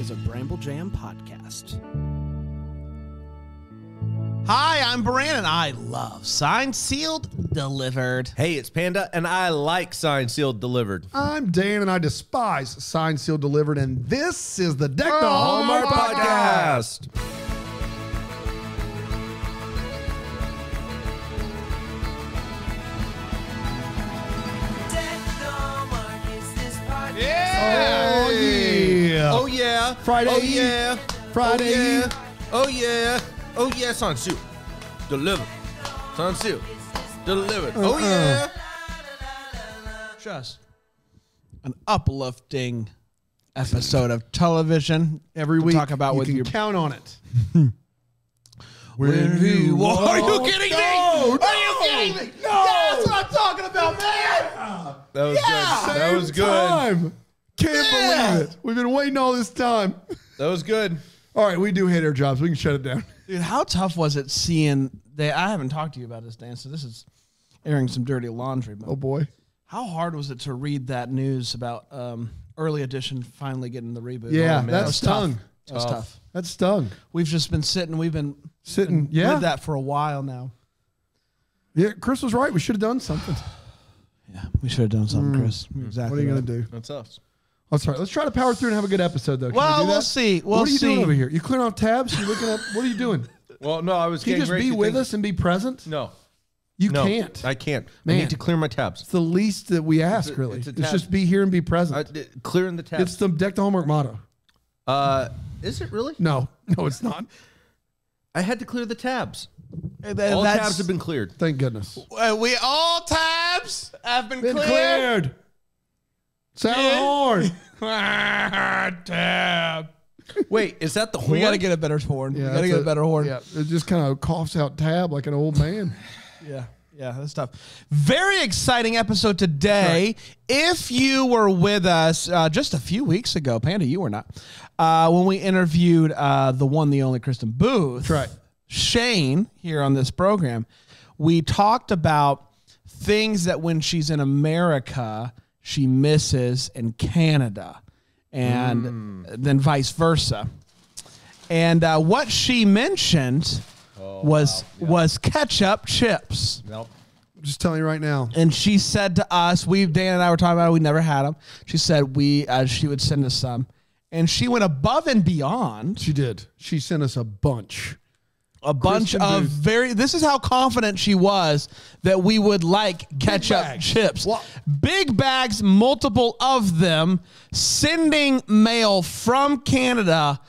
is a Bramble Jam podcast. Hi, I'm Brandon. I love Signed, Sealed, Delivered. Hey, it's Panda, and I like Signed, Sealed, Delivered. I'm Dan, and I despise Signed, Sealed, Delivered, and this is the Deck the Hallmark Podcast. Yeah! Oh, yeah! Oh, yeah. Friday. Oh, yeah. Friday. Oh, yeah. Oh, yeah. Oh, yeah. Signed, Sealed, Delivered. Signed, Sealed, Delivered. Oh, yeah. Just an uplifting episode of television. Every to week, talk about you with can your count on it. Are you kidding me? No, Are you kidding me? No. That's what I'm talking about, man. That was good. That was good. Time. Can't believe it. We've been waiting all this time. That was good. All right, we do hate our jobs. We can shut it down. Dude, how tough was it seeing I haven't talked to you about this, Dan, so this is airing some dirty laundry. But Oh, boy. how hard was it to read that news about Early Edition finally getting the reboot? Yeah, Oh, man. that was stung. tough. That was tough. That stung. We've just been sitting with that for a while now. Yeah, Chris was right. We should have done something. Yeah, we should have done something, Chris. Exactly. What are you going to do? That's us. Oh, sorry. Let's try to power through and have a good episode, though. Can Well, we do we'll that? see. What are you doing over here? You clearing off tabs? You looking up? What are you doing? Well, no, I was Can you getting just ready be to with think- us and be present? No. You No, can't. I can't. I Man. need to clear my tabs. It's the least that we ask, really. it's a It's tab. just be here and be present. Clearing the tabs. It's the Deck the Hallmark motto. Is it really? No, it's not. I had to clear the tabs. All That's- tabs have been cleared. Thank goodness. We all tabs have been Been cleared. cleared. Sound the horn. Tab. Wait, is that the horn? We got to get a better horn. we got to that's get a better horn. Yeah, it just kind of coughs out tab like an old man. Yeah, that's tough. Very exciting episode today. If you were with us just a few weeks ago, Panda, you were not, when we interviewed the one, the only Kristen Booth, That's right. Shane, here on this program, we talked about things that when she's in America, she misses in Canada, and then vice versa. And what she mentioned was ketchup chips. Nope. I'm just telling you right now. And she said to us, Dan and I were talking about it, we never had them. She said she would send us some. And she went above and beyond. She did. She sent us a bunch. A bunch Kristen of Booth. this is how confident she was that we would like ketchup bags. chips. What? Big bags, multiple of them, sending mail from Canada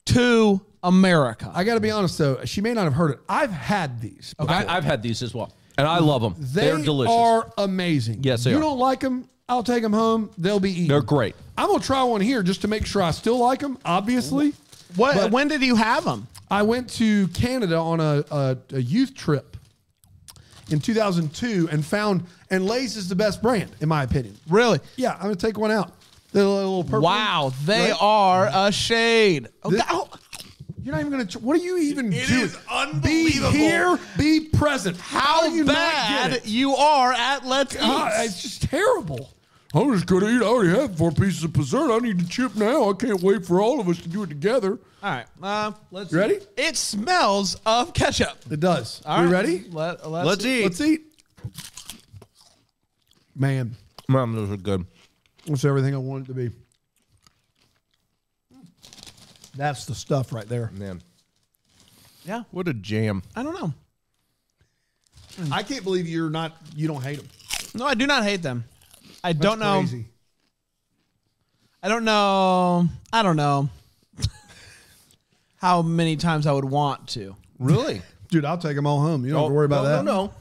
to America. I got to be honest, though. She may not have heard it. I've had these. I've had these as well, and I love them. They They're delicious. are amazing. Yes, they you are. don't like them, I'll take them home. They'll be eaten. They're great. I'm going to try one here just to make sure I still like them, obviously. But when did you have them? I went to Canada on a youth trip in 2002 and Lay's is the best brand, in my opinion. Really? Yeah, I'm going to take one out. The little purple Wow, one, they right? are a shade. This- Oh, You're not even going to. What are you even doing? is unbelievable. Be here, be present. how do you not bad get it? you are at Let's Eat. It's just terrible. I'm just going to eat. I already have 4 pieces of dessert. I need the chip now. I can't wait for all of us to do it together. All right, let's Ready? It smells of ketchup. It does. All we right. ready? Let's eat. Let's eat. Man, Mom, those are good. that's everything I want it to be. That's the stuff right there. Man, Yeah, what a jam. I don't know. I can't believe you don't hate them. No, I do not hate them. I don't know. Crazy. I don't know how many times I would want to. Really? Dude, I'll take them all home. You don't have to worry about that. No.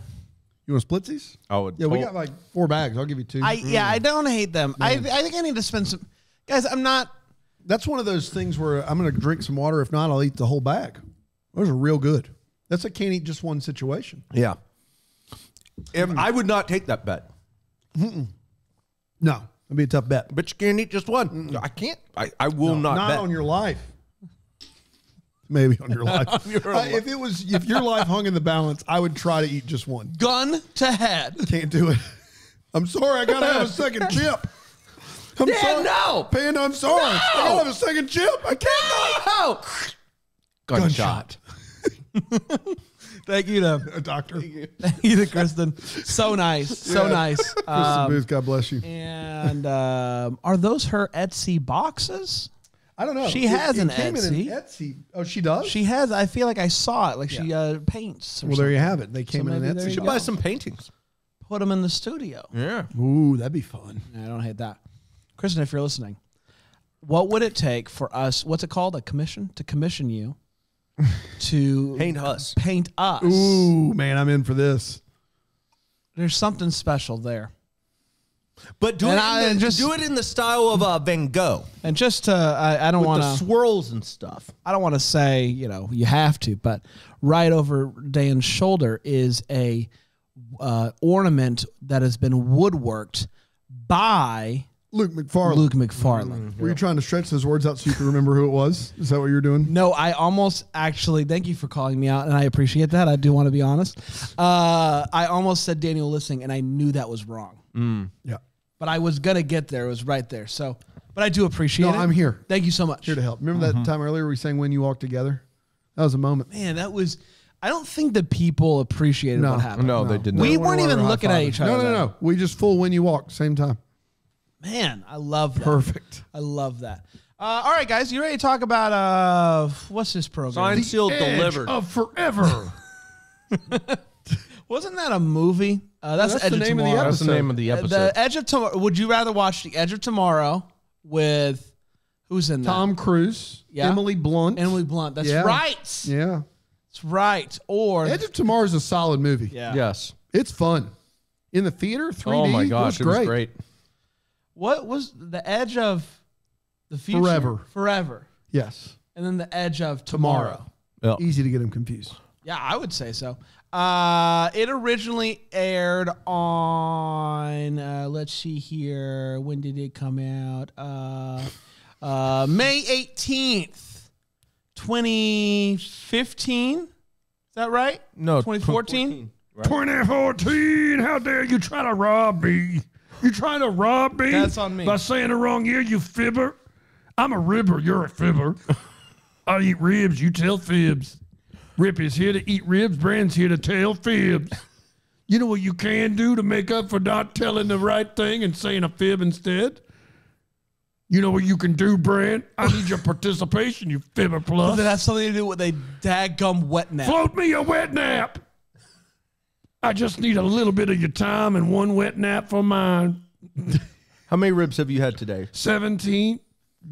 You want splitsies? I would. Yeah, we got like 4 bags. I'll give you 2. I don't hate them. I think I need to spend some. Guys, I'm not. That's one of those things where I'm going to drink some water. If not, I'll eat the whole bag. Those are real good. That's a can't eat just one situation. Yeah. If I would not take that bet, No, that'd be a tough bet. but you can't eat just one. I can't. I will not bet. on your life. Maybe on your life. If your life hung in the balance, I would try to eat just one. Gun to head. Can't do it. I'm sorry, I gotta have a second chip. I'm Dad, sorry. no. Panda, I'm sorry. No. I don't have a second chip. I can't. Oh. Gunshot. Thank you to Doctor. thank you to Kristen. So nice. So nice. Kristen Booth, God bless you. And are those her Etsy boxes? I don't know. She has an came in Etsy. Etsy. Oh, she does? She has. I feel like I saw it. Like she paints. Or Well, there you have it. They came in maybe an there Etsy. you Should go. buy some paintings. Put them in the studio. Yeah. Ooh, that'd be fun. I don't hate that. Kristen, if you're listening, what would it take for us? What's it called? A commission? To commission you to Paint us. Paint us. Ooh, man, I'm in for this. There's something special there. But do it in the style of Van Gogh. And just to, I don't With want the to. swirls and stuff. I don't want to say, you have to, but right over Dan's shoulder is a ornament that has been woodworked by Luke McFarlane. Luke McFarlane. Were you trying to stretch those words out so you can remember who it was? Is that what you're doing? No, I almost actually, thank you for calling me out, and I appreciate that. I do want to be honest. I almost said Daniel Lissing, and I knew that was wrong. Yeah. But I was going to get there. It was right there. So, but I do appreciate it. I'm here. Thank you so much. Here to help. Remember that time earlier we sang When You Walk Together? That was a moment. Man, that was, I don't think the people appreciated what happened. No, they did not. We No, weren't even looking at each other. No. We just full When You Walk, same time. Man, I love that. Perfect. I love that. All right, guys, you ready to talk about what's this program? Signed, sealed, delivered. Of forever. Wasn't that a movie? That's That's Edge the of name of the Tomorrow. That's the name of the episode. The Edge of Tomorrow. Would you rather watch The Edge of Tomorrow with who's in that? Tom Cruise, Yeah. Emily Blunt. Emily Blunt. That's Yeah. right. Yeah. That's right. Or Edge of Tomorrow is a solid movie. yeah. Yes. It's fun. In the theater, 3D. Oh my gosh, it was great. What was the Edge of the future? Forever. Forever. Yes. And then The Edge of Tomorrow. Yeah. Easy to get them confused. Yeah, I would say so. It originally aired on, let's see here. When did it come out? May 18th, 2015. Is that right? No, 2014? 2014, how dare you try to rob me? You trying to rob me? That's on me. By saying the wrong year, you fibber? I'm a ribber, you're a fibber. I eat ribs, you tell fibs. Rip is here to eat ribs, Brand's here to tell fibs. You know what you can do to make up for not telling the right thing and saying a fib instead? You know what you can do, Brand? I need your participation, you fibber plus. Does it have something to do with a daggum wet nap? Float me a wet nap. I just need a little bit of your time and one wet nap for mine. How many ribs have you had today? 17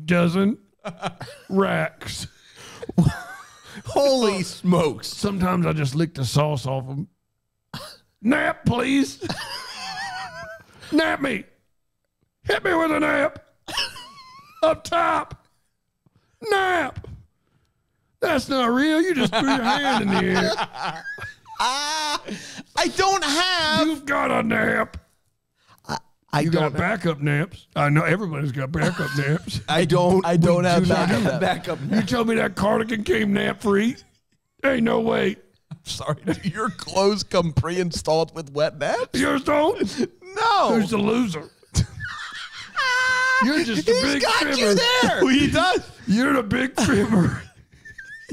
dozen racks. Holy smokes. Sometimes I just lick the sauce off them. Nap, please. Nap me. Hit me with a nap. Up top. Nap. That's not real. You just threw your hand in the air. I don't have. You've got a nap. You got backup naps. I know everybody's got backup naps. I don't have backup. backup. You told me that cardigan came nap free? Ain't no way. Sorry, do your clothes come pre-installed with wet naps? Yours don't? No. Who's the loser? You're just a He's big got fibber. you there. He does. You're the big fibber.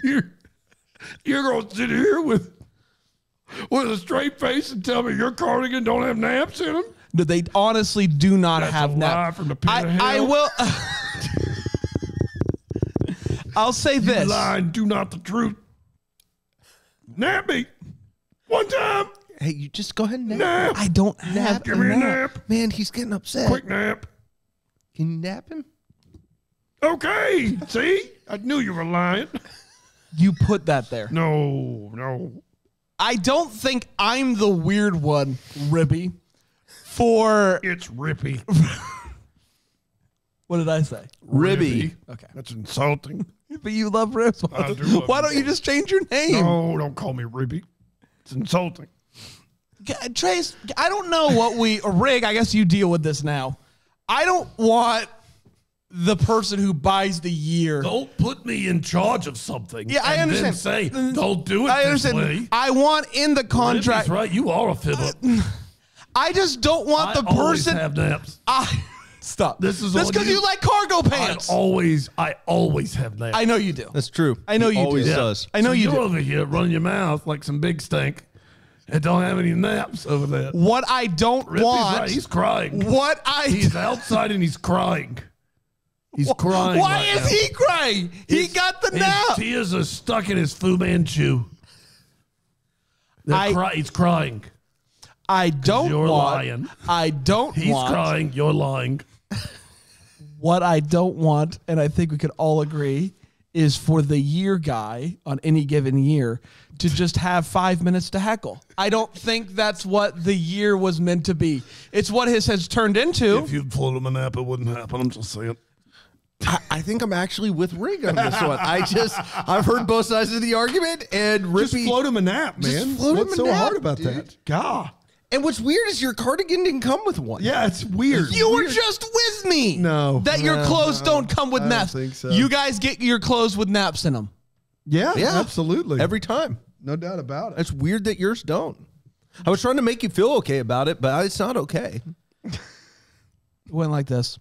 You're going to sit here with a straight face and tell me your cardigan don't have naps in them? No, they honestly do not That's have a lie naps. from the pit of hell. I will. I'll say this. Lie and do not the truth. Nap me. One time. Hey, you just go ahead and nap. Nap. I don't have. Give me a nap. Man, he's getting upset. Quick nap. Can you nap him? Okay. See? I knew you were lying. You put that there. No. I don't think I'm the weird one, Ribby. For It's Rippy. what did I say? Ribby. Okay, That's insulting. but you love ribs. I do love Why don't ribs. you just change your name? No, don't call me Ribby. It's insulting. Trace, I don't know what Rig, I guess you deal with this now. I don't want the person who buys the year. Don't put me in charge of something. Yeah, I and understand. Then say, don't do it I this understand. way. I want in the contract. That's right. You are a fibber. I just don't want the I always person. have naps. Stop. This is That's on because you. you like cargo pants. I always have naps. I know you do. That's true. I know He you always do. does. I know you You're do. over here running your mouth like some big stink and don't have any naps over there. What I don't Rippy's want. right. He's crying. He's outside and he's crying. He's crying. Why right is now. he crying? He got the His nap. tears are stuck in his Fu Manchu. He's crying. I don't you're want. lying. I don't He's want. crying. You're lying. What I don't want, and I think we could all agree, is for the year guy on any given year to just have 5 minutes to heckle. I don't think that's what the year was meant to be. It's what his has turned into. If you'd float him a nap, it wouldn't happen. I'm just saying. I think I'm actually with Rig on this one. I've heard both sides of the argument, and Rippy. Just float him a nap, man. float him What's a so nap, hard about dude. that? God. And what's weird is your cardigan didn't come with one. Yeah, it's weird. You were just with me. No. That your No, clothes no, don't come with I don't naps. think so. You guys get your clothes with naps in them. Yeah, Yeah. absolutely. Every time. No doubt about it. It's weird that yours don't. I was trying to make you feel okay about it, but it's not okay. It went like this.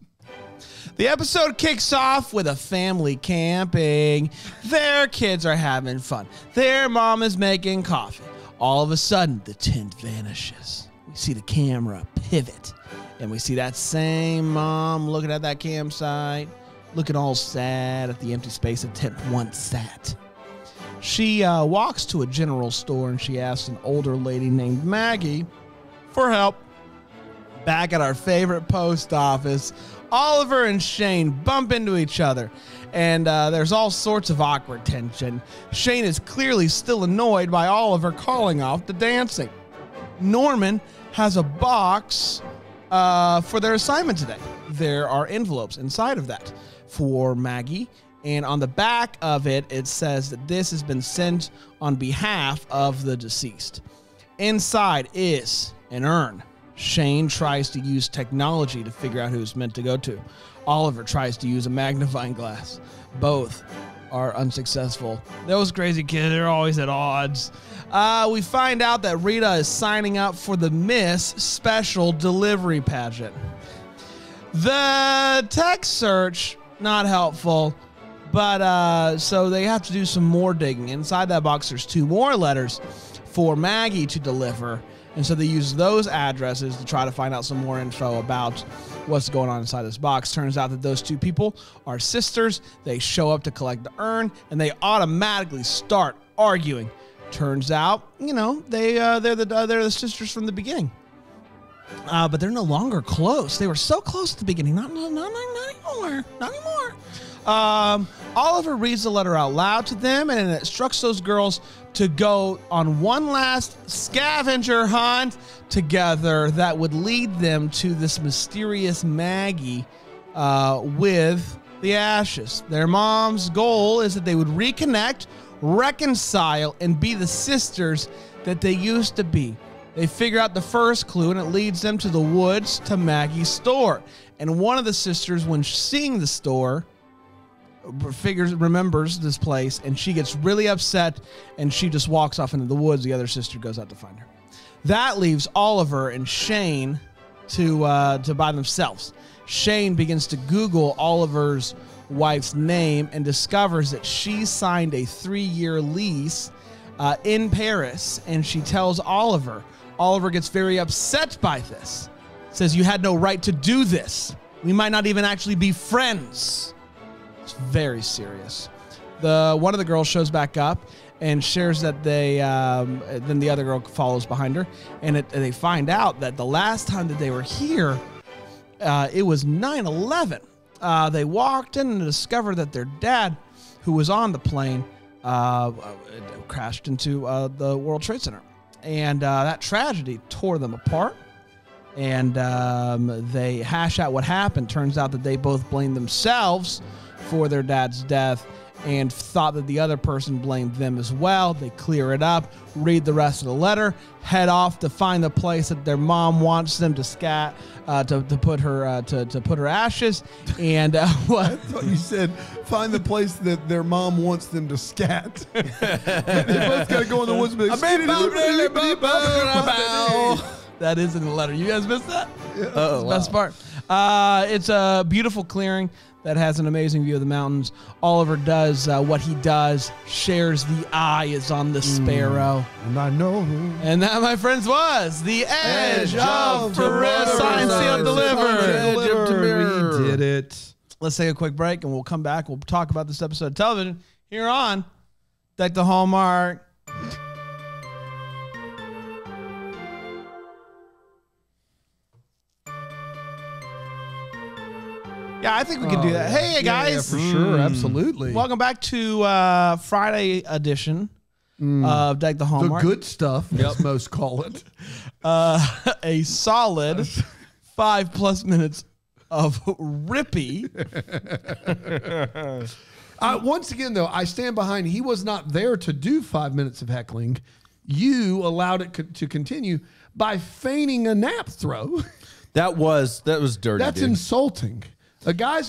The episode kicks off with a family camping. Their kids are having fun. Their mom is making coffee. All of a sudden, the tent vanishes. We see the camera pivot, and we see that same mom looking at that campsite, looking all sad at the empty space the tent once sat. She walks to a general store, and she asks an older lady named Maggie for help. Back at our favorite post office, Oliver and Shane bump into each other, and there's all sorts of awkward tension. Shane is clearly still annoyed by Oliver calling off the dancing. Norman has a box for their assignment today. There are envelopes inside of that for Maggie, and on the back of it, it says that this has been sent on behalf of the deceased. Inside is an urn. Shane tries to use technology to figure out who it's meant to go to. Oliver tries to use a magnifying glass. Both are unsuccessful. Those crazy kids, they're always at odds. We find out that Rita is signing up for the Miss Special Delivery Pageant. The text search, not helpful, but so they have to do some more digging. Inside that box, there's 2 more letters for Maggie to deliver. And so they use those addresses to try to find out some more info about what's going on inside this box. Turns out that those 2 people are sisters. They show up to collect the urn, and they automatically start arguing. Turns out, you know, they're the sisters from the beginning. But they're no longer close. They were so close at the beginning. Not anymore. Not anymore. Oliver reads the letter out loud to them, and it instructs those girls to go on one last scavenger hunt together that would lead them to this mysterious Maggie with the ashes. Their mom's goal is that they would reconnect, reconcile, and be the sisters that they used to be. They figure out the first clue, and it leads them to the woods to Maggie's store. And one of the sisters, when seeing the store, remembers this place, and she gets really upset, and she just walks off into the woods. The other sister goes out to find her. That leaves Oliver and Shane to by themselves. Shane begins to Google Oliver's wife's name and discovers that she signed a 3-year lease in Paris, and she tells Oliver. Oliver gets very upset by this. Says, "You had no right to do this. We might not even actually be friends." It's very serious. One of the girls shows back up and shares that then the other girl follows behind her, and they find out that the last time that they were here, it was 9/11. They walked in and discovered that their dad, who was on the plane, crashed into the World Trade Center, and that tragedy tore them apart. And they hash out what happened. Turns out that they both blamed themselves for their dad's death and thought that the other person blamed them as well. They clear it up, read the rest of the letter, head off to find the place that their mom wants them to to put her ashes. And what? I thought you said find the place that their mom wants them to scat. They both got to go in the woods and be like, That is in the letter. You guys missed that? That's the best part. It's a beautiful clearing that has an amazing view of the mountains. Oliver does what he does, shares the eye is on the sparrow. And I know. And that, my friends, was the Edge of Tomorrow. Signed, sealed, delivered. We did it. Let's take a quick break, and we'll come back. We'll talk about this episode of television here on Deck the Hallmark. Yeah, I think we can do that. Hey, guys. Yeah, for sure. Absolutely. Welcome back to Friday edition of Deck the The Hallmark. good stuff, as most call it. A solid 5+ minutes of rippy. Once again, though, I stand behind. He was not there to do 5 minutes of heckling. You allowed it to continue by feigning a nap throw. That was dirty. That's dude. insulting. A guy's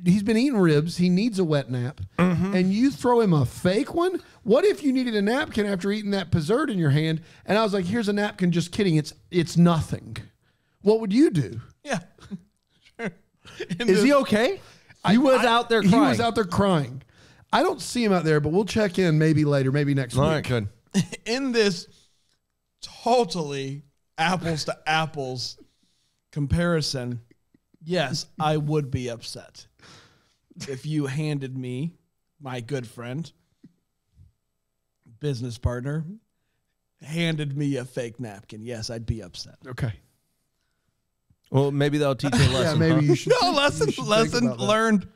he's been eating ribs. He needs a wet nap. And you throw him a fake one? What if you needed a napkin after eating that dessert in your hand? And I was like, here's a napkin. Just kidding. It's nothing. What would you do? Yeah. Sure. Is he okay? He was out there crying. He was out there crying. I don't see him out there, but we'll check in maybe later, maybe next week. All right, good. In this totally apples to apples comparison, yes, I would be upset if you handed me, my good friend, business partner, handed me a fake napkin. Yes, I'd be upset. Okay. Well, maybe that'll teach you a lesson. Yeah, maybe huh? you should. No, you should lesson think about that. learned.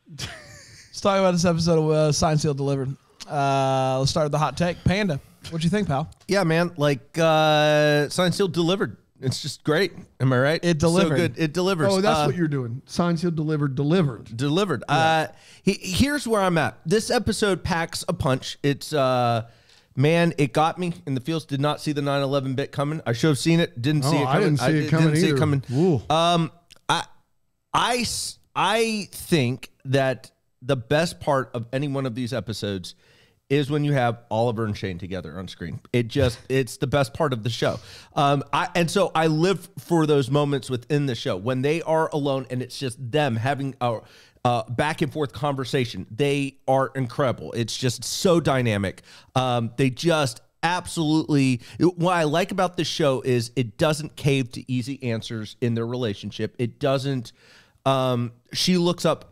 Let's talk about this episode of Signed, Sealed, Delivered. Let's start with the hot take. Panda, what'd you think, pal? Yeah, man. Like signed, sealed, delivered. It's just great. Am I right? It delivered. So good. It delivers. Oh, that's what you're doing. Signed, sealed, delivered. Delivered. Yeah. Here's where I'm at. This episode packs a punch. It's man, it got me in the feels. Did not see the 9/11 bit coming. I should have seen it. Didn't see it coming. I didn't see it coming didn't see either. it coming. Ooh. I think that the best part of any one of these episodes is when you have Oliver and Shane together on screen. It's the best part of the show. And so I live for those moments within the show when they are alone and it's just them having a back and forth conversation. They are incredible. It's just so dynamic. They just absolutely, what I like about this show is it doesn't cave to easy answers in their relationship. It doesn't, she looks up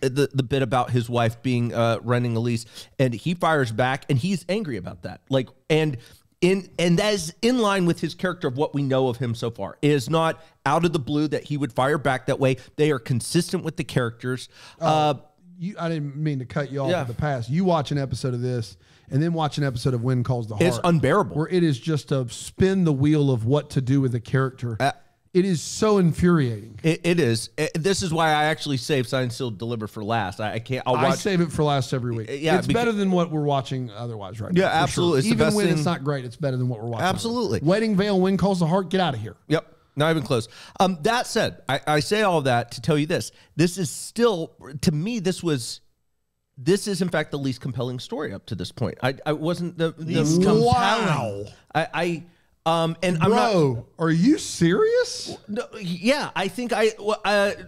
the bit about his wife being renting a lease, and he fires back, and he's angry about that. Like, and that is in line with his character of what we know of him so far. It is not out of the blue that he would fire back that way. They are consistent with the characters. I didn't mean to cut you off in the past. You watch an episode of this, and then watch an episode of When Calls the Heart. It's unbearable. Where it is just a spin the wheel of what to do with a character. It is so infuriating. It is. This is why I actually save Signed, Sealed, Deliver for last. I can't. I save it for last every week. Yeah, it's better than what we're watching otherwise right now. Yeah, absolutely. Sure. It's the Even best when thing. it's not great, it's better than what we're watching. Absolutely. Wedding Veil, When Calls the Heart, get out of here. Yep. Not even close. That said, I say all of that to tell you this. This is still, to me, this is in fact the least compelling story up to this point. I wasn't the Least compelling. Wow. And I'm Bro, are you serious? No, yeah, I think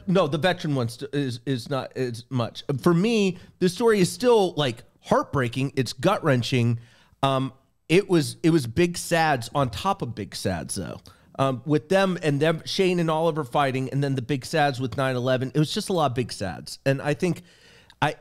no, the veteran one is not as much. For me, the story is still like heartbreaking. It's gut wrenching. It was big sads on top of big sads though. With them Shane and Oliver fighting, and then the big sads with 9/11. It was just a lot of big sads, and I think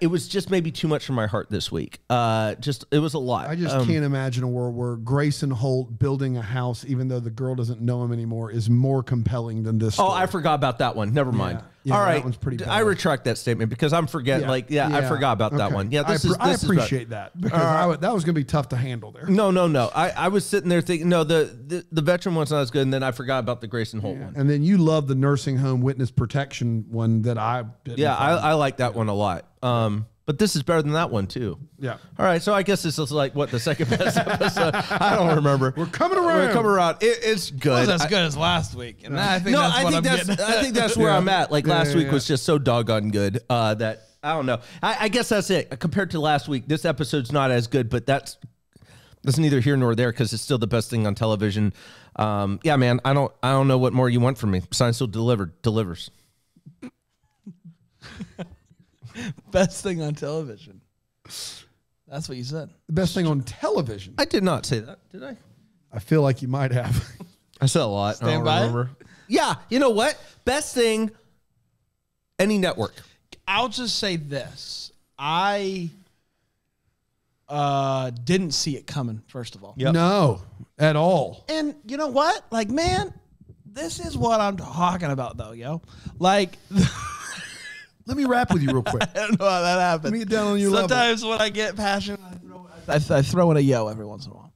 it was just maybe too much for my heart this week. It was a lot. I just can't imagine a world where Grayson Holt building a house, even though the girl doesn't know him anymore, is more compelling than this story. Oh, I forgot about that one. Never mind. Yeah, all right, that one's pretty bad. I retract that statement because I'm forgetting. I forgot about that one. Yeah, I appreciate that because that was going to be tough to handle there. No. I was sitting there thinking, no, the veteran one's not as good, and then I forgot about the Grayson Holt one. And then you love the nursing home witness protection one that I didn't. Yeah, I like that one a lot. But this is better than that one too. Yeah. All right, so I guess this is like what the second best episode. I don't remember. We're coming around. It's good. It was as good as last week. And I think I think that's where I'm at. Like last week was just so doggone good that I don't know. I guess that's it. Compared to last week, this episode's not as good, but that's neither here nor there because it's still the best thing on television. Yeah, man, I don't know what more you want from me. Besides still delivers. Best thing on television. That's what you said. The best thing on television. I did not say that, did I? I feel like you might have. I said a lot. I don't by it? remember. Yeah, you know what? Best thing, any network. I'll just say this. I didn't see it coming, first of all. Yep. No, at all. And you know what? Like, man, this is what I'm talking about, though, yo. Like, Let me rap with you real quick. I don't know how that happens. Let me get down on your level. Sometimes when I get passionate, I throw in a yo every once in a while.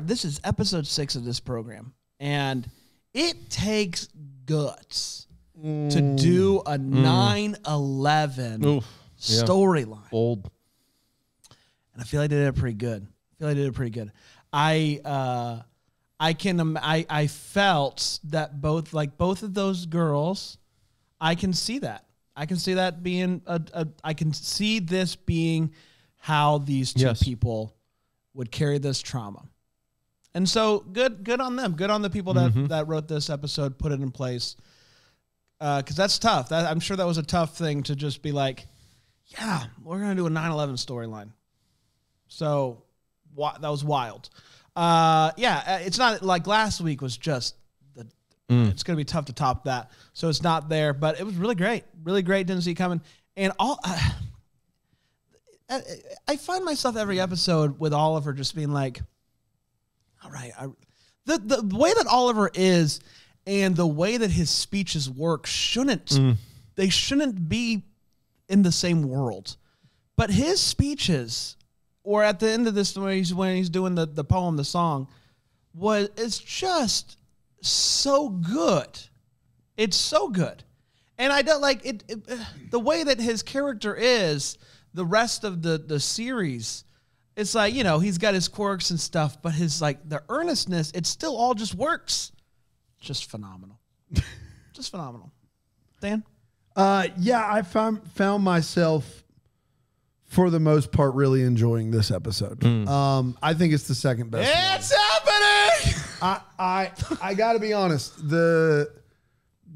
This is episode 6 of this program, and it takes guts to do a 9/11 storyline. Bold. And I feel like they did it pretty good. I felt that both of those girls, I can see that. I can see that being I can see this being how these two people would carry this trauma. And so good on them. Good on the people that wrote this episode, put it in place. Because that's tough. I'm sure that was a tough thing to just be like, yeah, we're going to do a 9/11 storyline. So that was wild. It's not like last week was just it's going to be tough to top that. So it's not there, but it was really great. Really great. Didn't see it coming. And I find myself every episode with Oliver just being like, all right, the way that Oliver is and the way that his speeches work they shouldn't be in the same world. But his speeches, or at the end of this, when he's doing the poem, the song, it's just so good. It's so good. And I don't like it the way that his character is, the rest of the series, it's like, he's got his quirks and stuff, but his the earnestness, it still all just works. Just phenomenal. Just phenomenal. Dan? I found myself, for the most part, really enjoying this episode. I think it's the second best. It's happening. I got to be honest. The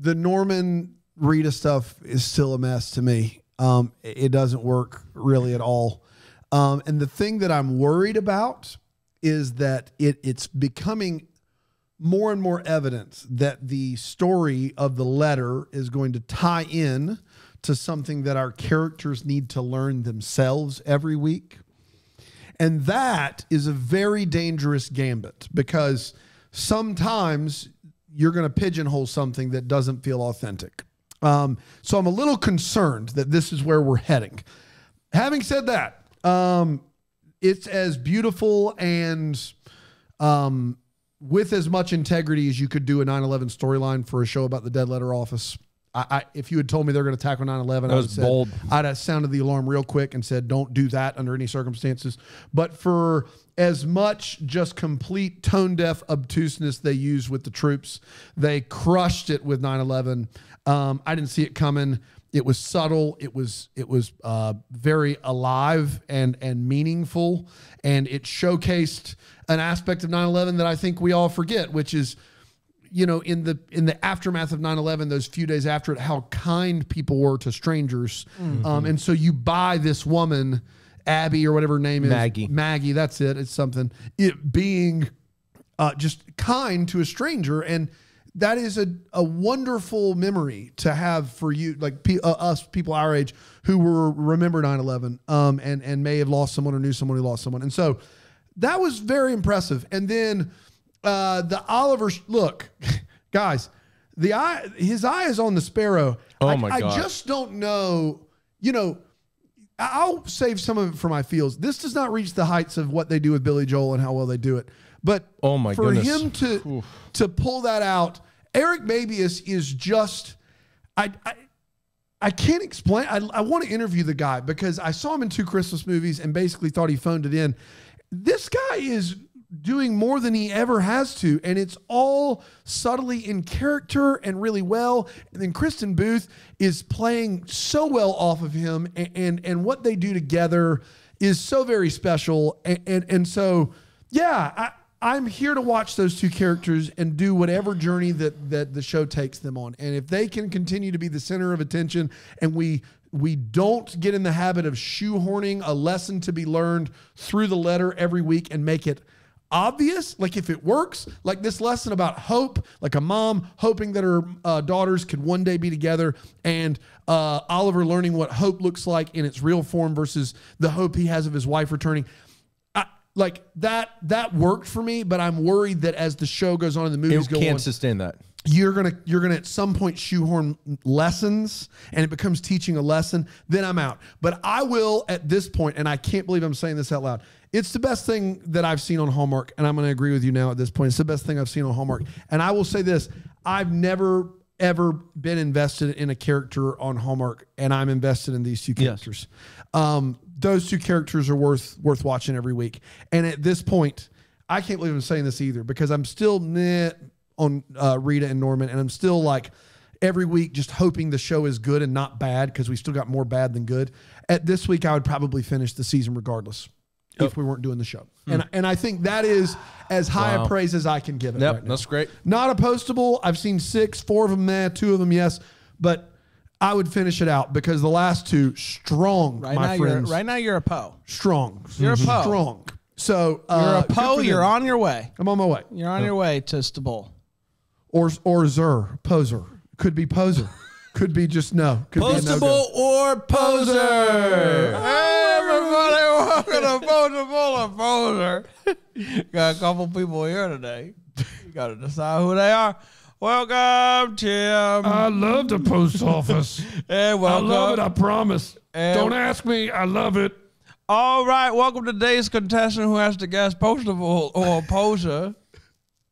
Norman Rita stuff is still a mess to me. It doesn't work really at all. And the thing that I'm worried about is that it's becoming more and more evidence that the story of the letter is going to tie in to something that our characters need to learn themselves every week. And that is a very dangerous gambit, because sometimes you're going to pigeonhole something that doesn't feel authentic. So I'm a little concerned that this is where we're heading. Having said that, it's as beautiful and with as much integrity as you could do a 9/11 storyline for a show about the dead letter office. If you had told me they're going to tackle 9/11, I'd have sounded the alarm real quick and said, don't do that under any circumstances. But for as much just complete tone-deaf obtuseness they used with the troops, they crushed it with 9/11. I didn't see it coming. It was subtle. It was very alive and meaningful, and it showcased an aspect of 9/11 that I think we all forget, which is, in the aftermath of 9/11, those few days after it, how kind people were to strangers. And so you buy this woman, Abby or whatever her name is, Maggie. That's it. It's something. It being just kind to a stranger, and that is a wonderful memory to have for you, like us people our age who remember 9/11 and may have lost someone or knew someone who lost someone. And so that was very impressive. And then the Oliver look, guys, his eye is on the sparrow. Oh my God. I just don't know. I'll save some of it for my feels. This does not reach the heights of what they do with Billy Joel and how well they do it. But for him to pull that out, Eric Mabius is just, I can't explain. I want to interview the guy because I saw him in 2 Christmas movies and basically thought he phoned it in. This guy is doing more than he ever has to, and it's all subtly in character and really well. And then Kristen Booth is playing so well off of him, and what they do together is so very special. And so Yeah, I'm here to watch those two characters and do whatever journey that the show takes them on. And if they can continue to be the center of attention, and we don't get in the habit of shoehorning a lesson to be learned through the letter every week and make it obvious, like if it works, like this lesson about hope, like a mom hoping that her daughters could one day be together, and Oliver learning what hope looks like in its real form versus the hope he has of his wife returning. Like that worked for me, but I'm worried that as the show goes on and the movies go on, can't sustain that. You're gonna at some point shoehorn lessons, and it becomes teaching a lesson. Then I'm out. But I will at this point, and I can't believe I'm saying this out loud. It's the best thing that I've seen on Hallmark, and I'm going to agree with you now at this point. It's the best thing I've seen on Hallmark, and I will say this: I've never ever been invested in a character on Hallmark, and I'm invested in these two characters. Yes. Those two characters are worth watching every week. And at this point, I can't believe I'm saying this either, because I'm still on Rita and Norman, and I'm still like every week just hoping the show is good and not bad, because we still got more bad than good. At this week, I would probably finish the season regardless if we weren't doing the show. And I think that is as high a praise as I can give it right now. That's great. Not opposable. I've seen 6, 4 of them, 2 of them, yes. But I would finish it out, because the last two, strong, my friends. Right now, you're a Poe. Strong. You're a Poe. Strong. So you're a Poe. You're on your way. I'm on my way. You're on your way to Stabul. Or Zer, poser. Could be poser. Could be just no. Could Postable be a no-go. or poser. Hey, everybody, welcome to Postable or Poser. Got a couple people here today. You got to decide who they are. Welcome, Tim. I love the post office. Hey, welcome. I love it, I promise. And don't ask me, I love it. All right, welcome to today's contestant who has to guess Postable or Poser.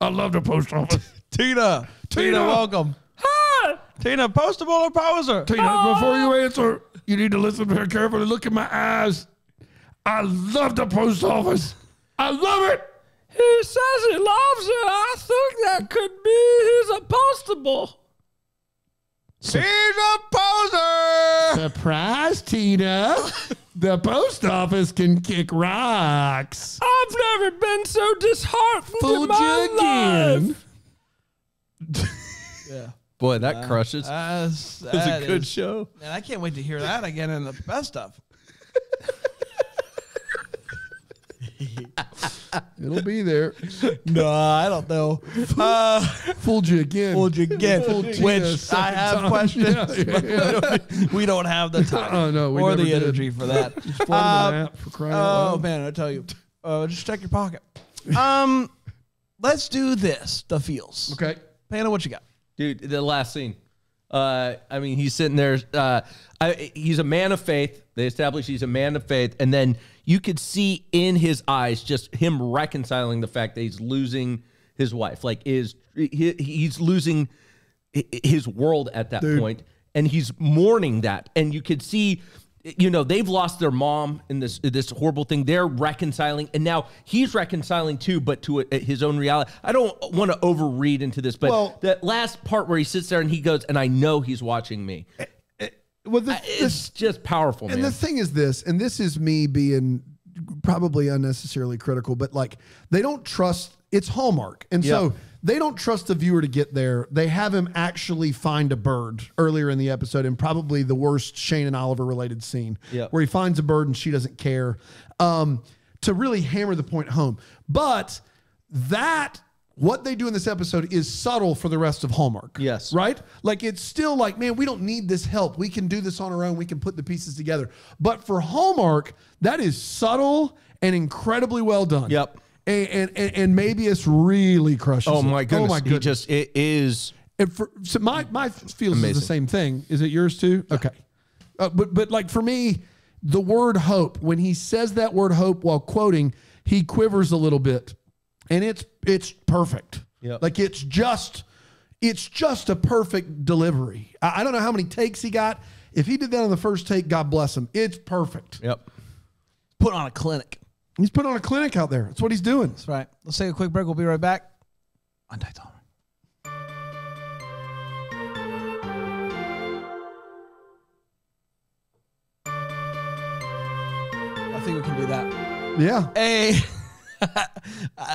I love the post office. Tina, welcome. Hi. Tina, Postable or Poser? Tina, before you answer, you need to listen very carefully. Look in my eyes. I love the post office. I love it. He says he loves it. I think that could be he's a postable. He's a poser. Surprise, Tina. The post office can kick rocks. I've never been so disheartened in Fooled my you again. life. Yeah. Boy, that crushes. That's a good show. And I can't wait to hear that again in the best of. It'll be there. No, I don't know. Fooled you again. Fooled you again. Fooled Tina Which a second I have time. questions. Yeah. We don't have the time Oh, no, we or never the did. energy for that. Just float in the nap for crying out Oh loud. man, I tell you, just check your pocket. Let's do this. The feels. Okay. Panda, what you got? Dude, the last scene. I mean, he's sitting there. He's a man of faith. They establish he's a man of faith. And then you could see in his eyes just him reconciling the fact that he's losing his wife. Like, he's losing his world at that point, and he's mourning that. And you could see, you know, they've lost their mom in this horrible thing. They're reconciling, and now he's reconciling too, but to his own reality. I don't want to overread into this, but that last part where he sits there and he goes, and I know he's watching me. Well, It's just powerful, and man. the thing is this, and this is me being probably unnecessarily critical, but like they don't trust, it's Hallmark. And so they don't trust the viewer to get there. They have him actually find a bird earlier in the episode, and probably the worst Shane and Oliver related scene where he finds a bird and she doesn't care, to really hammer the point home. But what they do in this episode is subtle for the rest of Hallmark. Yes. Right? Like, it's still like, man, we don't need this help. We can do this on our own. We can put the pieces together. But for Hallmark, that is subtle and incredibly well done. Yep. And maybe it's really crushes. Oh it. my goodness. Oh my goodness. It is. And so my feels is Amazing. the same thing. Is it yours too? Yeah. Okay. But like for me, the word hope, when he says that word hope while quoting, he quivers a little bit. And it's perfect. Yep. Like it's just a perfect delivery. I don't know how many takes he got. If he did that on the first take, God bless him. It's perfect. Yep. Put on a clinic. He's put on a clinic out there. That's what he's doing. That's right. Let's take a quick break. We'll be right back on Tight Zone. I think we can do that. Yeah. Hey,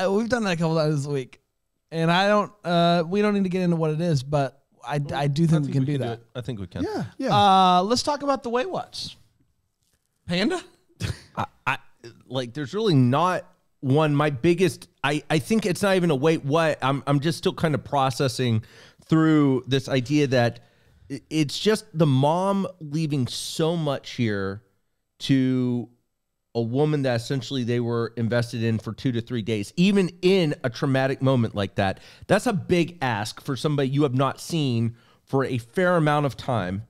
We've done that a couple times this week, and I don't. We don't need to get into what it is, but I do think we can do that. I think we can. Yeah, yeah. Let's talk about the Wait What's. Panda? I like. There's really not one. My biggest. I think it's not even a wait. What? I'm just still kind of processing through this idea that it's just the mom leaving so much here to a woman that essentially they were invested in for 2 to 3 days, even in a traumatic moment like that. That's a big ask for somebody you have not seen for a fair amount of time.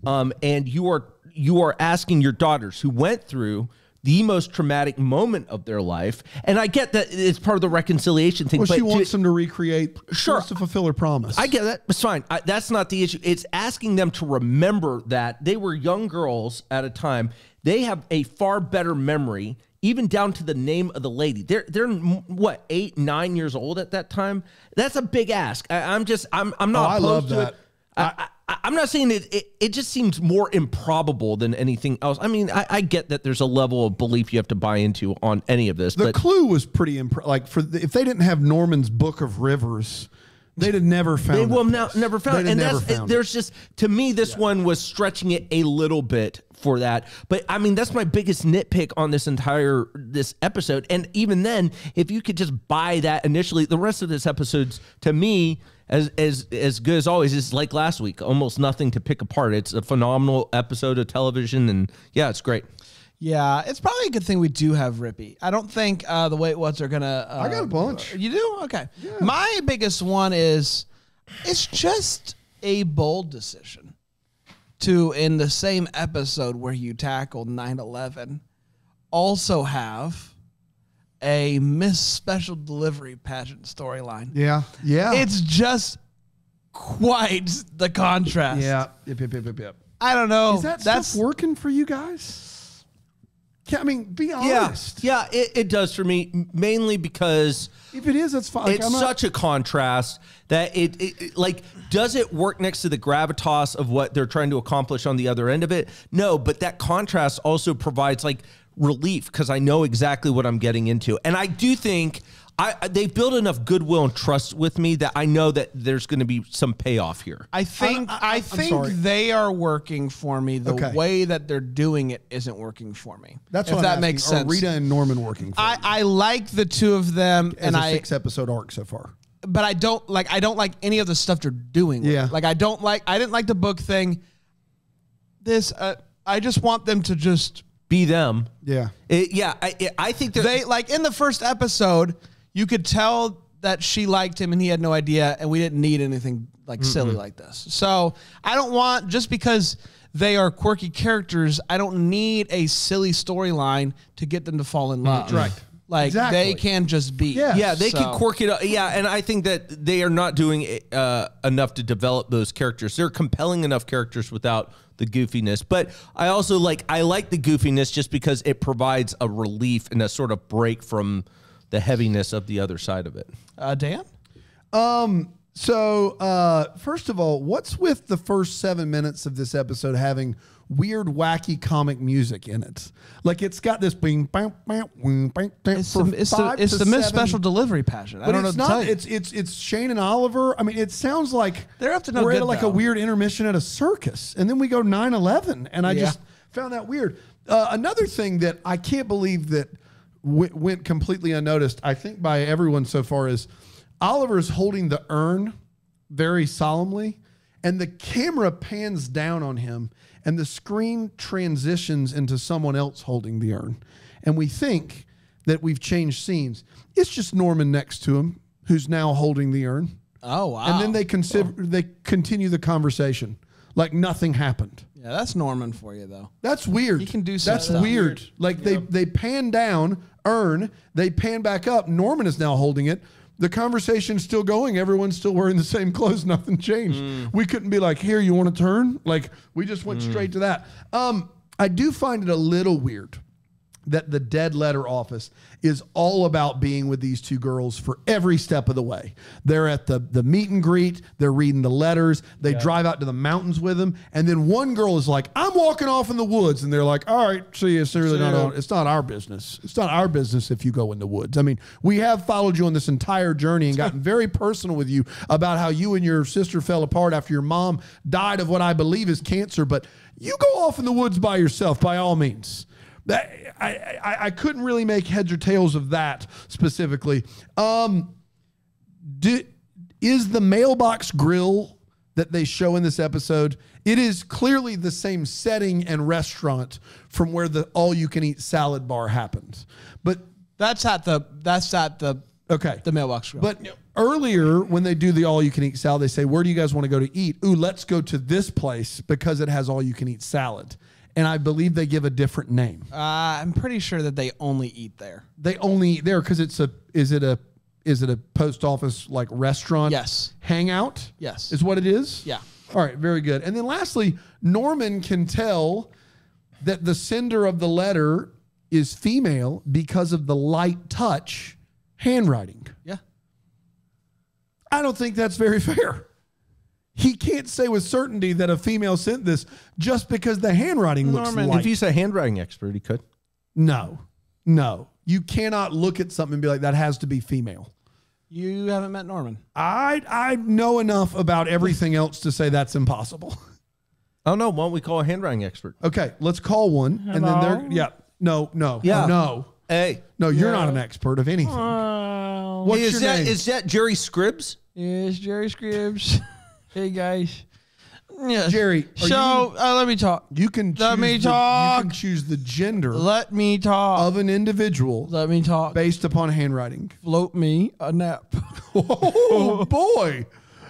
And you are asking your daughters who went through the most traumatic moment of their life. And I get that it's part of the reconciliation thing. Well, but she wants them to recreate, she wants to fulfill her promise. I get that. It's fine. That's not the issue. It's asking them to remember that they were young girls at a time. They have a far better memory, even down to the name of the lady. They're what, 8, 9 years old at that time? That's a big ask. I'm not I love opposed to that. it. I'm not saying it just seems more improbable than anything else. I mean, I get that there's a level of belief you have to buy into on any of this. The clue was pretty if they didn't have Norman's Book of Rivers, they'd have never found it. They will never found it. And there's just, to me, this one was stretching it a little bit for that. But I mean, that's my biggest nitpick on this episode. And even then, if you could just buy that initially, the rest of this episode's, to me, as good as always, is like last week, almost nothing to pick apart. It's a phenomenal episode of television, and yeah, it's great. Yeah, it's probably a good thing we do have Rippy. I don't think the Wait What's are gonna. I got a bunch. You do? Okay. Yeah. My biggest one is it's just a bold decision to, in the same episode where you tackled 9/11, also have a Miss Special Delivery pageant storyline. Yeah, yeah. It's just quite the contrast. Yeah. Yep. I don't know. Is that stuff working for you guys? I mean, be honest. Yeah, it does for me, mainly because if it is, it's fine. It's such a contrast that it like, does it work next to the gravitas of what they're trying to accomplish on the other end of it? No, but that contrast also provides like relief because I know exactly what I'm getting into. And I do think they've built enough goodwill and trust with me that I know that there's going to be some payoff here. I think they are working for me. The way that they're doing it isn't working for me. That's if what that makes sense. Are Rita and Norman working for me? I like the two of them, and a 6-episode arc so far. But I don't like any of the stuff they're doing. Yeah. Like I didn't like the book thing. I just want them to just be them. Yeah. I think they like in the first episode, you could tell that she liked him and he had no idea, and we didn't need anything like silly like this. So I don't want, just because they are quirky characters, I don't need a silly storyline to get them to fall in love. Right. Like they can just be. Yeah, they can quirk it up. Yeah, and I think that they are not doing enough to develop those characters. They're compelling enough characters without the goofiness. But I also like the goofiness just because it provides a relief and a sort of break from the heaviness of the other side of it. Dan? So first of all, what's with the first 7 minutes of this episode having weird, wacky comic music in it? Like it's got this bing, bang, bang, bing, bang, bang. It's the Miss Special Delivery pageant. I don't know what to tell you. It's Shane and Oliver. I mean, it sounds like they're up to no we're good, at like a weird intermission at a circus, and then we go 9/11, and I just found that weird. Another thing that I can't believe that went completely unnoticed, I think by everyone so far, is Oliver's holding the urn very solemnly, and the camera pans down on him, and the screen transitions into someone else holding the urn. And we think that we've changed scenes. It's just Norman next to him, who's now holding the urn. Oh, wow. And then they continue the conversation like nothing happened. Yeah, that's Norman for you, though. That's weird. He can do That's stuff. weird. Like they pan down, urn, they pan back up. Norman is now holding it. The conversation's still going. Everyone's still wearing the same clothes. Nothing changed. We couldn't be like, here, you want to turn? Like, we just went straight to that. I do find it a little weird that the dead letter office is all about being with these two girls for every step of the way. They're at the meet and greet. They're reading the letters. They drive out to the mountains with them. And then one girl is like, I'm walking off in the woods. And they're like, all right, see, it's not our business. It's not our business if you go in the woods. I mean, we have followed you on this entire journey and gotten very personal with you about how you and your sister fell apart after your mom died of what I believe is cancer. But you go off in the woods by yourself, by all means. I couldn't really make heads or tails of that specifically. Is the mailbox grill that they show in this episode, it is clearly the same setting and restaurant from where the all-you-can-eat salad bar happens. But That's at the mailbox grill. But earlier, when they do the all-you-can-eat salad, they say, where do you guys want to go to eat? Ooh, let's go to this place because it has all-you-can-eat salad. And I believe they give a different name. I'm pretty sure that they only eat there. They only eat there because is it a post office like restaurant? Yes. Hangout? Yes. Is what it is? Yeah. All right, very good. And then lastly, Norman can tell that the sender of the letter is female because of the light touch handwriting. Yeah. I don't think that's very fair. He can't say with certainty that a female sent this just because the handwriting looks light. If he's a handwriting expert, he could. No. You cannot look at something and be like, that has to be female. You haven't met Norman. I know enough about everything else to say that's impossible. Oh, no. Why don't we call a handwriting expert? Okay, let's call one. And then they're, no. Hey. No, you're not an expert of anything. What's your name? Is that Jerry Scribbs? Yes, Jerry Scribbs. Hey, guys. Yes. Jerry, let me talk. You can choose the gender Let me talk. of an individual Let me talk. based upon handwriting. Float me a nap. Oh, boy.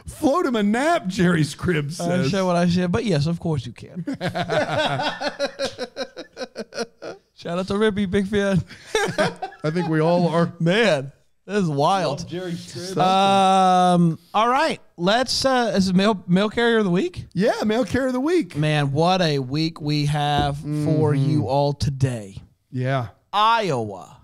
Float him a nap, Jerry Scribbs I says. said what I said, but yes, of course you can. Shout out to Rippy, big fan. I think we all are. Man, this is wild. Jerry Scribbs. All right. Let's is it mail carrier of the week? Yeah, mail carrier of the week. Man, what a week we have for you all today. Yeah. Iowa.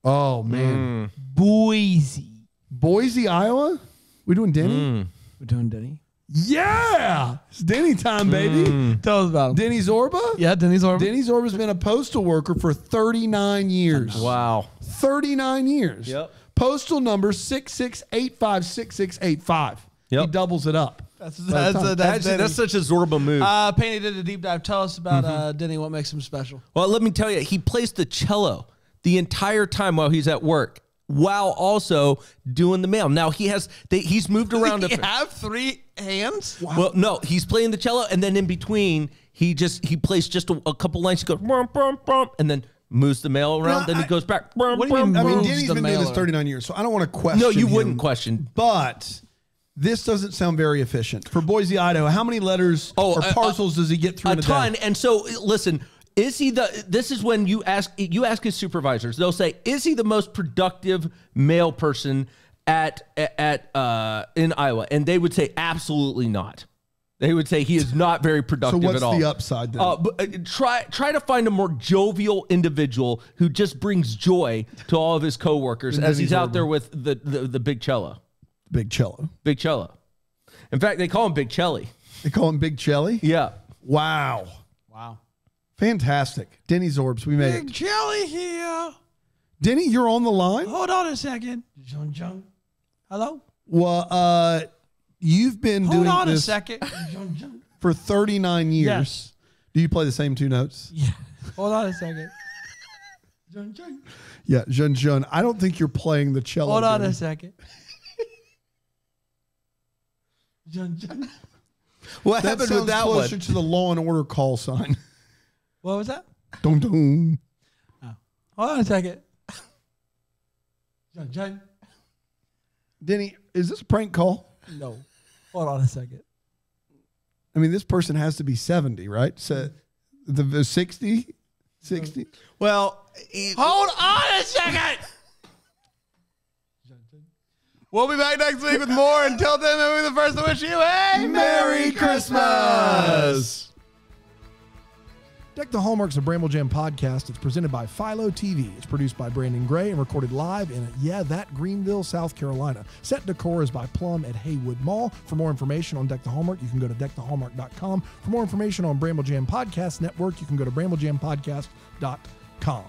Oh, man. Boise. Boise, Iowa? We doing Denny? We're doing Denny. Yeah. It's Denny time, baby. Tell us about him. Denny Zorba? Yeah, Denny Zorba. Denny Zorba's been a postal worker for 39 years. Wow. 39 years. Yep. Postal number 66856685. Yep. He doubles it up. That's Such a Zorba move. Penny did a deep dive. Tell us about Denny. What makes him special? Well, let me tell you, he plays the cello the entire time while he's at work, while also doing the mail. Now he's moved around. Does he have three hands? Wow. Well, no, he's playing the cello, and then in between, he plays just a couple lines. He goes, bump, bump, bump, and then moves the mail around. Then he goes back. What do you mean? I mean, moves Denny's the been doing this mailer? 39 years, so I don't want to question No, you him, wouldn't question. But this doesn't sound very efficient. For Boise, Idaho, how many letters or parcels does he get through in a ton. day? And so, listen, is he this is when you ask his supervisors, they'll say, is he the most productive mail person in Iowa? And they would say, absolutely not. They would say he is not very productive at all. So what's the upside then? But try to find a more jovial individual who just brings joy to all of his coworkers as he's out there with the big cello. Big cello. Big cello. In fact, they call him Big Chelly. They call him Big Chelly? Yeah. Wow. Wow. Fantastic. Denny Zorbs, we made it. Big Jelly here. Denny, you're on the line? Hold on a second. Jung. Hello? Well, you've been doing Hold on this a second. for 39 years. Yes. Do you play the same two notes? Yeah. Hold on a second. Yeah, Jun Jun. I don't think you're playing the cello. Hold on Denny. a second. What That happened sounds with that closer one? to the Law and Order call sign. What was that? Dum dum. Hold on a second. Denny, is this a prank call? No. Hold on a second. I mean, this person has to be 70, right? So the 60? 60? Well, Hold on a second. We'll be back next week with more. Until then, we'll be the first to wish you a Merry Christmas! Deck the Hallmarks of Bramble Jam podcast. It's presented by Philo TV. It's produced by Brandon Gray and recorded live in, Greenville, South Carolina. Set decor is by Plum at Haywood Mall. For more information on Deck the Hallmark, you can go to deckthehallmark.com. For more information on Bramble Jam Podcast Network, you can go to bramblejampodcast.com.